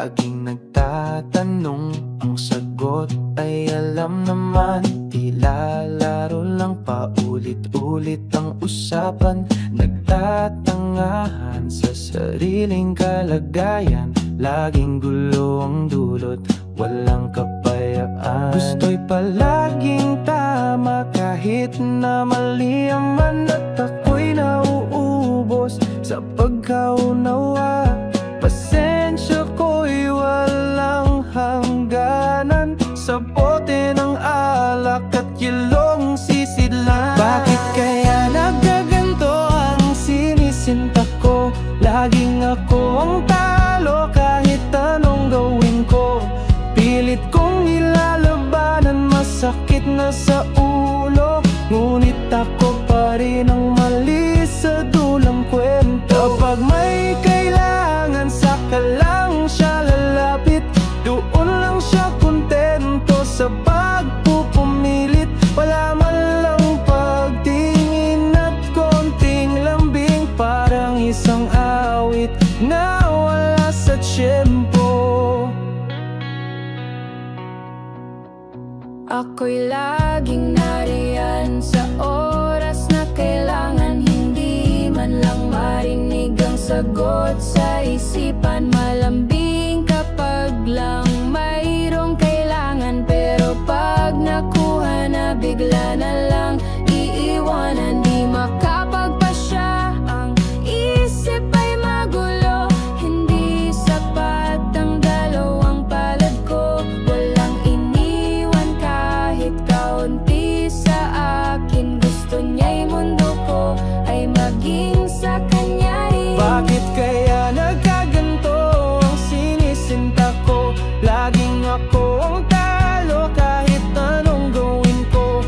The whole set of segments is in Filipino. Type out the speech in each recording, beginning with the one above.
laging nagtatanong, ang sagot ay alam naman. Tila laro lang, paulit-ulit ang usapan. Nagtatangahan sa sariling kalagayan. Laging gulo ang dulot, walang kapayaan. Gusto'y palaging tama kahit na mali ang man. At ako'y nauubos sa pagkaunawa. Pasensya ko'y walang hangganan. Sa bote ng alak at yelong sisidlan. Bakit kaya nagkaganto ang sinisinta ko? Laging ako ang talo kahit anong gawin ko. Pilit kong ilalabanan, masakit na sa ulo. Ngunit ako pa rin ang mali sa dulang kwento. Kapag may kailangan, saka lang siya lalapit. Doon lang siya kontento sa pagpupumilit. Wala man lang pagtingin at konting lambing. Parang isang awit na wala sa tiyempo. Ako'y laging nariyan sa oras na kailangan. Hindi man lang marinig ang sagot sa isipan. Malambing kapag lang mayroong kailangan. Pero pag nakuha na, bigla na lang iiwanan. Di makapagpasya, ang isip ay magulo. Hindi sapat ang dalawang palad ko. Walang iniwan kahit kaunti sa akin. Gusto niya'y mundo ko ay maging sa kanya rin. Bakit kaya nagkaganto ang sinisinta ko? Laging ako ang talo kahit anong gawin ko.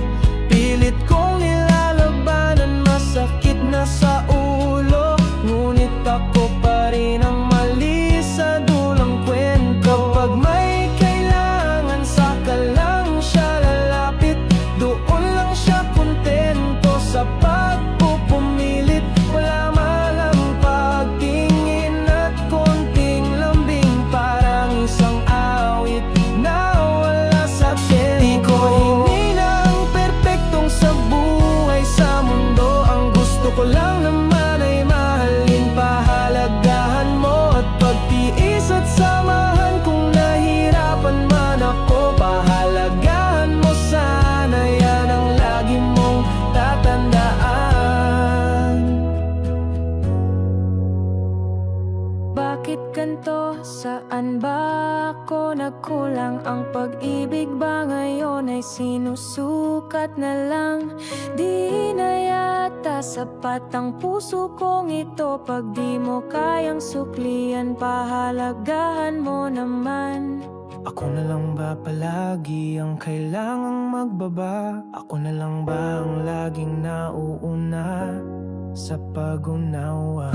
Pilit kong nilalabanan, masakit na sa ulo. Ngunit ako pa rin ang mali sa dulang kwento. Kapag may kailangan, saka lang siya lalapit. Doon lang siya kontento sa pagpupumilit. Wala malang pagtingin at konting lambing. Parang isang awit na wala sa tiyempo. Di ko hininang perpektong sa buhay sa mundo. Ang gusto ko lang naman ay mahalin, pahalagahan mo at pagtiis at samahan. Kung nahirapan man ako, pahalagahan mo sana. Yan ang lagi mong tatandaan. Bakit ganto? Saan ba ako nagkulang? Ang pag-ibig ba ngayon ay sinusukat na lang? Di na yata sapat ang puso kong ito. Pag di mo kayang suklian, pahalagahan mo naman. Ako na lang ba palagi ang kailangang magbaba? Ako na lang ba ang laging nauuna sa pag-unawa?